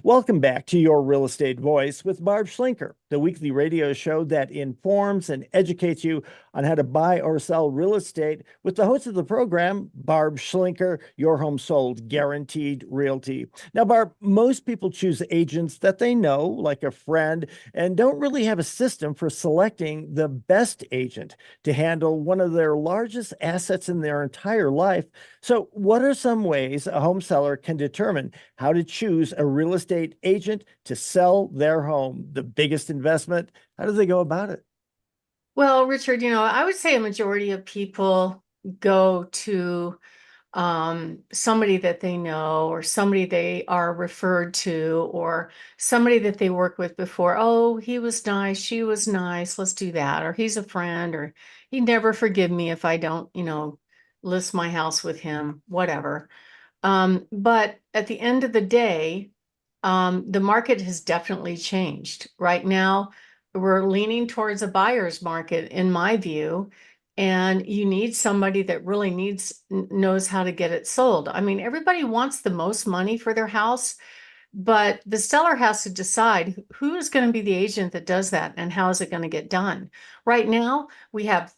Welcome back to Your Real Estate Voice with Barb Schlinker, the weekly radio show that informs and educates you on how to buy or sell real estate with the host of the program, Barb Schlinker, Your Home Sold Guaranteed Realty. Now, Barb, most people choose agents that they know, like a friend, and don't really have a system for selecting the best agent to handle one of their largest assets in their entire life. So, what are some ways a home seller can determine how to choose a real estate agent to sell their home, the biggest investment? How do they go about it? Well, Richard, I would say a majority of people go to somebody that they know or somebody they are referred to or somebody that they worked with before. Oh, he was nice. She was nice. Let's do that. Or he's a friend or he'd never forgive me if I don't, list my house with him, whatever. But at the end of the day, the market has definitely changed. Right now, we're leaning towards a buyer's market, in my view, and you need somebody that really knows how to get it sold. I mean, everybody wants the most money for their house, but the seller has to decide who is going to be the agent that does that and how is it going to get done. Right now, we have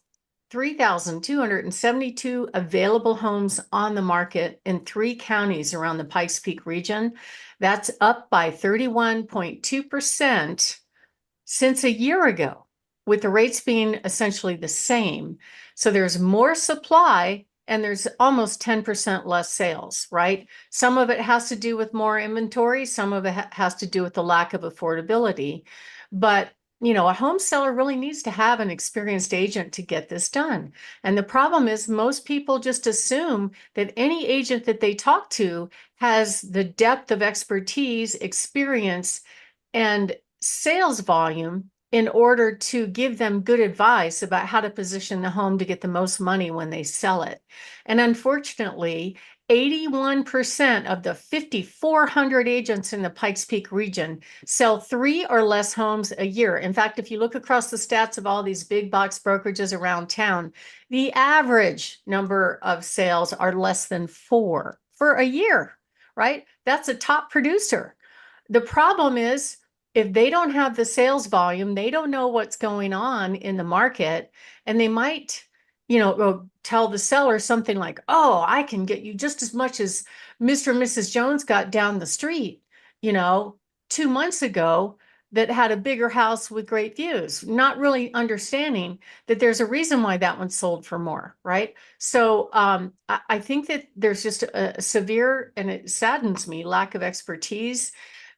3,272 available homes on the market in 3 counties around the Pikes Peak region. That's up by 31.2% since a year ago, with the rates being essentially the same. So there's more supply and there's almost 10% less sales, right? Some of it has to do with more inventory, some of it has to do with the lack of affordability. But a home seller really needs to have an experienced agent to get this done. And the problem is most people just assume that any agent that they talk to has the depth of expertise, experience, and sales volume in order to give them good advice about how to position the home to get the most money when they sell it. And unfortunately, 81% of the 5,400 agents in the Pikes Peak region sell 3 or less homes a year. In fact, if you look across the stats of all these big box brokerages around town, the average number of sales are less than 4 for a year, right? That's a top producer. The problem is if they don't have the sales volume, they don't know what's going on in the market, and they might, go tell the seller something like, "Oh, I can get you just as much as Mr. and Mrs. Jones got down the street, you know, 2 months ago that had a bigger house with great views," not really understanding that there's a reason why that one sold for more, right? So I think that there's just a severe, and it saddens me, lack of expertise.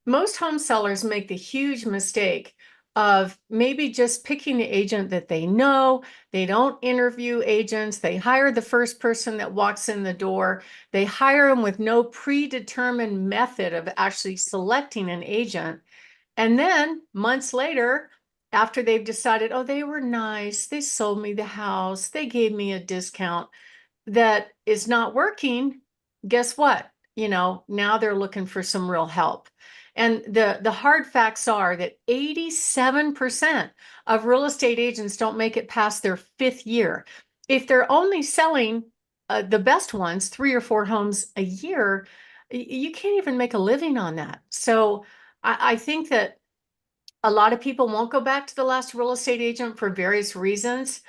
Most home sellers make the huge mistake of maybe just picking the agent that they know. They don't interview agents. They hire the first person that walks in the door. They hire them with no predetermined method of actually selecting an agent. And then months later, after they've decided, oh, they were nice, they sold me the house, they gave me a discount that is not working, guess what? Now they're looking for some real help. And the hard facts are that 87% of real estate agents don't make it past their 5th year. If they're only selling the best ones, 3 or 4 homes a year, you can't even make a living on that. So I think that a lot of people won't go back to the last real estate agent for various reasons.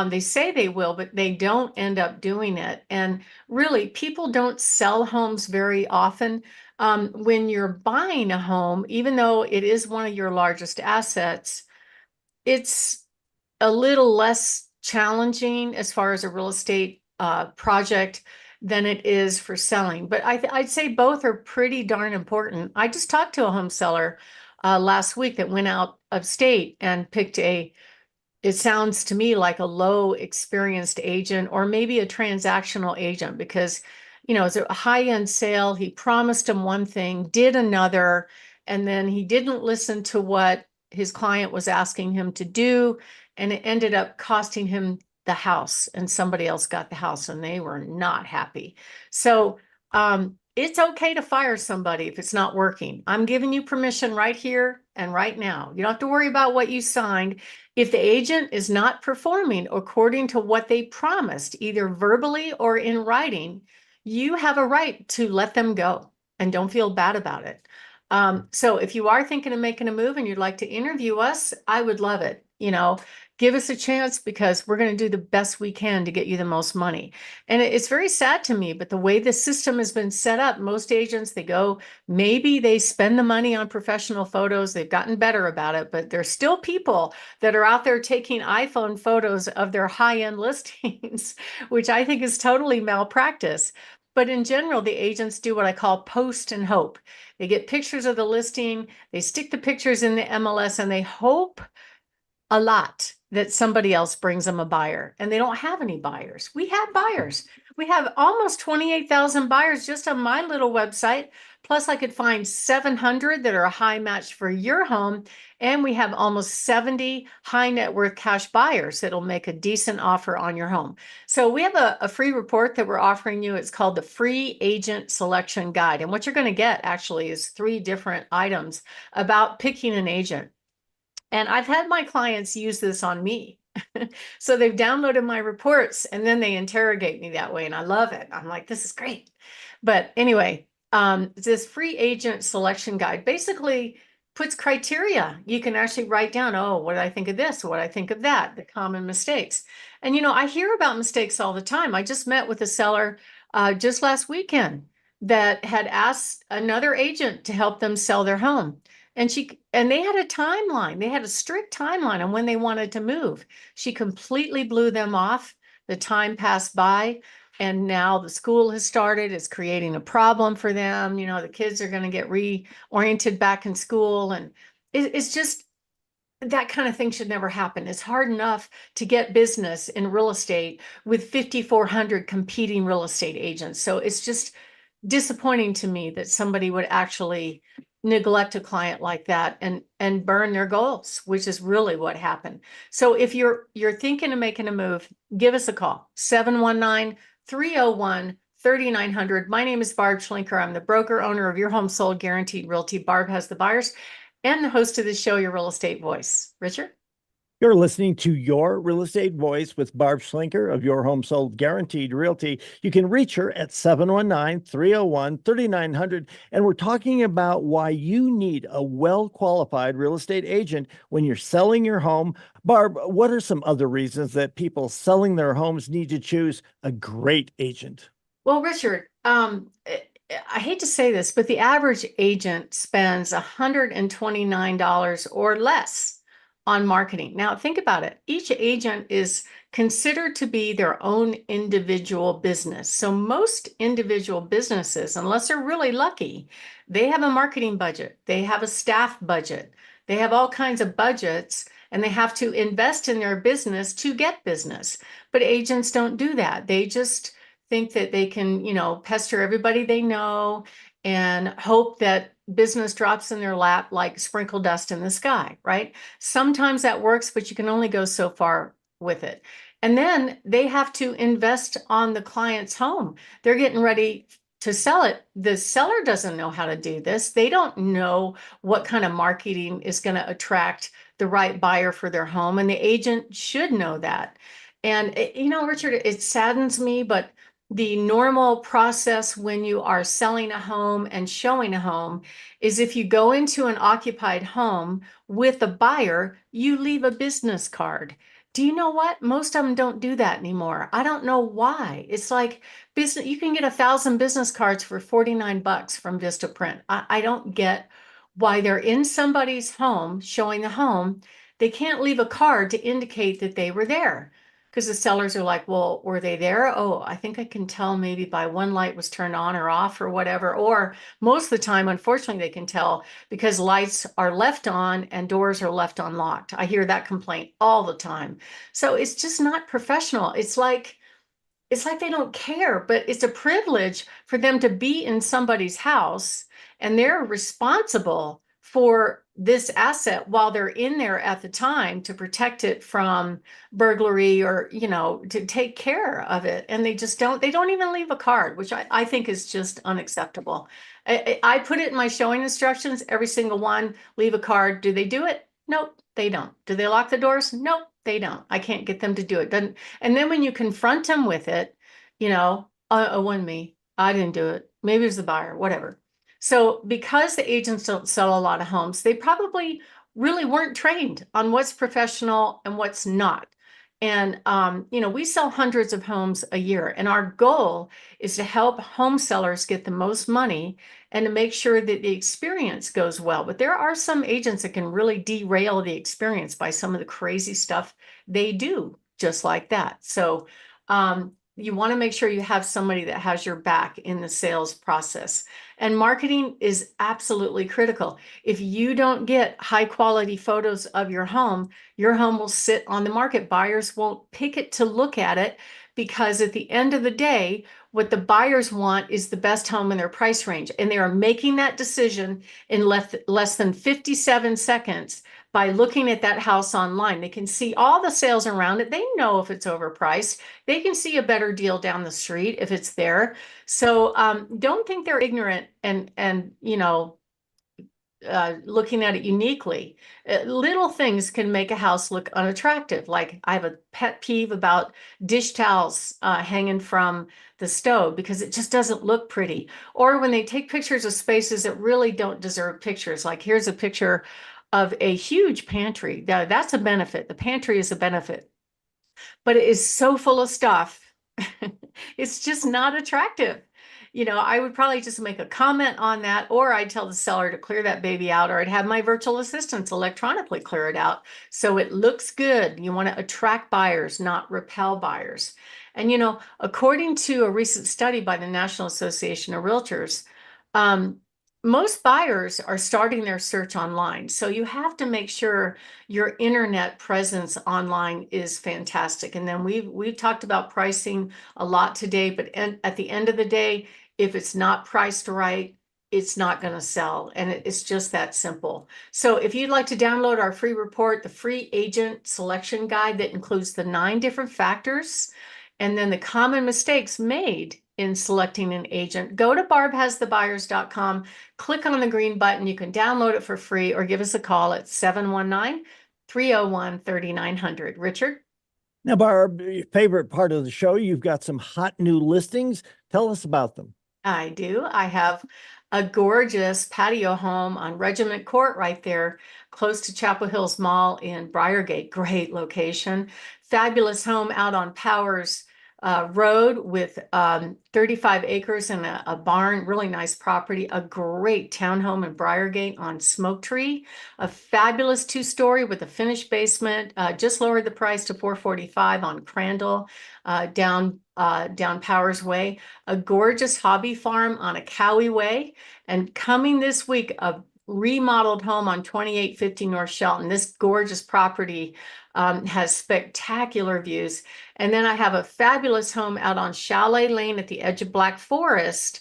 They say they will, but they don't end up doing it. And really, people don't sell homes very often. When you're buying a home, even though it is one of your largest assets, it's a little less challenging as far as a real estate project than it is for selling. But I'd say both are pretty darn important. I just talked to a home seller last week that went out of state and picked it sounds to me like a low experienced agent or maybe a transactional agent because, it's a high-end sale. He promised him one thing, did another, and then he didn't listen to what his client was asking him to do. And it ended up costing him the house, and somebody else got the house and they were not happy. So, it's okay to fire somebody if it's not working. I'm giving you permission right here and right now. You don't have to worry about what you signed. If the agent is not performing according to what they promised, either verbally or in writing, you have a right to let them go and don't feel bad about it. So if you are thinking of making a move and you'd like to interview us, I would love it. Give us a chance because we're going to do the best we can to get you the most money. And it's very sad to me, but the way the system has been set up, most agents, maybe they spend the money on professional photos. They've gotten better about it, but there's still people that are out there taking iPhone photos of their high-end listings, which I think is totally malpractice. But in general, the agents do what I call post and hope. They get pictures of the listing, they stick the pictures in the MLS, and they hope a lot that somebody else brings them a buyer, and they don't have any buyers. We have buyers. We have almost 28,000 buyers just on my little website. Plus, I could find 700 that are a high match for your home. And we have almost 70 high net worth cash buyers that'll make a decent offer on your home. So we have a free report that we're offering you. It's called the Free Agent Selection Guide. And what you're going to get actually is 3 different items about picking an agent. And I've had my clients use this on me. So they've downloaded my reports and then they interrogate me that way. And I love it. I'm like, this is great. But anyway, this free agent selection guide basically puts criteria. You can actually write down, oh, what do I think of this? What do I think of that? The common mistakes. And, I hear about mistakes all the time. I just met with a seller just last weekend that had asked another agent to help them sell their home. And they had a timeline. They had a strict timeline on when they wanted to move. She completely blew them off. The time passed by, and now the school has started. It's creating a problem for them. The kids are going to get reoriented back in school, and it's just that kind of thing should never happen. It's hard enough to get business in real estate with 5,400 competing real estate agents. So it's just disappointing to me that somebody would actually neglect a client like that and burn their goals, which is really what happened. So if you're thinking of making a move, give us a call, 719-301-3900. My name is Barb Schlinker. I'm the broker owner of Your Home Sold Guaranteed Realty. Barb has the buyers, and the host of the show, Your Real Estate Voice. Richard? You're listening to Your Real Estate Voice with Barb Schlinker of Your Home Sold Guaranteed Realty. You can reach her at 719-301-3900. And we're talking about why you need a well-qualified real estate agent when you're selling your home. Barb, what are some other reasons that people selling their homes need to choose a great agent? Well, Richard, I hate to say this, but the average agent spends $129 or less on marketing. Now, think about it. Each agent is considered to be their own individual business. So most individual businesses, unless they're really lucky, they have a marketing budget, they have a staff budget, they have all kinds of budgets, and they have to invest in their business to get business. But agents don't do that. They just think that they can, pester everybody they know and hope that business drops in their lap like sprinkle dust in the sky, right? Sometimes that works, but you can only go so far with it. And then they have to invest on the client's home. They're getting ready to sell it. The seller doesn't know how to do this. They don't know what kind of marketing is going to attract the right buyer for their home. And the agent should know that. And, Richard, it saddens me, but the normal process when you are selling a home and showing a home is if you go into an occupied home with a buyer, you leave a business card. Do you know what? Most of them don't do that anymore. I don't know why. It's like business, you can get 1,000 business cards for $49 from Vistaprint. I don't get why they're in somebody's home showing the home. They can't leave a card to indicate that they were there. Because the sellers are like, well, were they there? Oh, I think I can tell maybe by one light was turned on or off or whatever. Or most of the time, unfortunately, they can tell because lights are left on and doors are left unlocked. I hear that complaint all the time. So it's just not professional. It's like they don't care, but it's a privilege for them to be in somebody's house and they're responsible for this asset while they're in there at the time to protect it from burglary or, to take care of it. And they don't even leave a card, which I think is just unacceptable. I put it in my showing instructions, every single one, leave a card. Do they do it? Nope, they don't. Do they lock the doors? Nope, they don't. I can't get them to do it. And then when you confront them with it, it wasn't me. I didn't do it. Maybe it was the buyer, whatever. So because the agents don't sell a lot of homes, they probably really weren't trained on what's professional and what's not. And, we sell hundreds of homes a year, and our goal is to help home sellers get the most money and to make sure that the experience goes well. But there are some agents that can really derail the experience by some of the crazy stuff they do, just like that. So, you want to make sure you have somebody that has your back in the sales process. And marketing is absolutely critical. If you don't get high quality photos of your home will sit on the market. Buyers won't pick it to look at it because at the end of the day, what the buyers want is the best home in their price range. And they are making that decision in less than 57 seconds by looking at that house online. They can see all the sales around it. They know if it's overpriced. They can see a better deal down the street if it's there. So don't think they're ignorant and looking at it uniquely. Little things can make a house look unattractive. Like I have a pet peeve about dish towels hanging from the stove because it just doesn't look pretty. Or when they take pictures of spaces that really don't deserve pictures. Like here's a picture of a huge pantry. That's a benefit. The pantry is a benefit, but it is so full of stuff. It's just not attractive. I would probably just make a comment on that, or I'd tell the seller to clear that baby out, or I'd have my virtual assistants electronically clear it out so it looks good. You want to attract buyers, not repel buyers. And, according to a recent study by the National Association of Realtors, most buyers are starting their search online. So you have to make sure your internet presence online is fantastic. And then we've talked about pricing a lot today, but at the end of the day, if it's not priced right, it's not going to sell. And it's just that simple. So if you'd like to download our free report, the free agent selection guide that includes the 9 different factors and then the common mistakes made in selecting an agent, go to barbhasthebuyers.com, click on the green button. You can download it for free or give us a call at 719-301-3900. Richard? Now, Barb, your favorite part of the show, you've got some hot new listings. Tell us about them. I do. I have a gorgeous patio home on Regiment Court right there, close to Chapel Hills Mall in Briargate. Great location. Fabulous home out on Powers Road with 35 acres and a barn, really nice property. A great townhome in Briargate on Smoke Tree. A fabulous 2-story with a finished basement. Just lowered the price to $445 on Crandall down Powers Way. A gorgeous hobby farm on a Cowie Way. And coming this week, a remodeled home on 2850 North Shelton. This gorgeous property has spectacular views. And then I have a fabulous home out on Chalet Lane at the edge of Black Forest,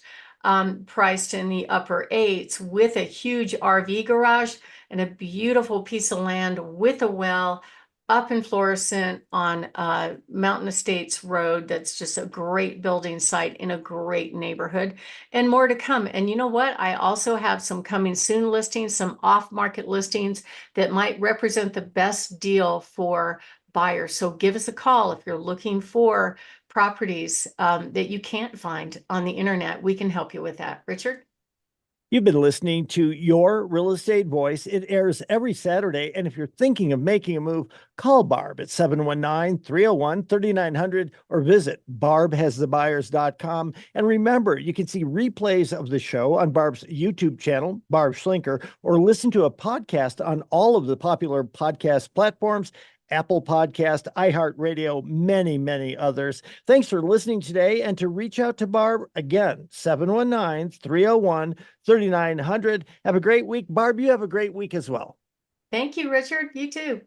priced in the upper 8s with a huge RV garage and a beautiful piece of land with a well up in Florissant on Mountain Estates Road. That's just a great building site in a great neighborhood, and more to come. And you know what? I also have some coming soon listings, some off-market listings that might represent the best deal for buyers. So give us a call if you're looking for properties that you can't find on the internet. We can help you with that. Richard? You've been listening to Your Real Estate Voice. It airs every Saturday. And if you're thinking of making a move, call Barb at 719-301-3900 or visit barbhasthebuyers.com. And remember, you can see replays of the show on Barb's YouTube channel, Barb Schlinker, or listen to a podcast on all of the popular podcast platforms, Apple Podcast, iHeartRadio, many, many others. Thanks for listening today. And to reach out to Barb, again, 719-301-3900. Have a great week. Barb, you have a great week as well. Thank you, Richard. You too.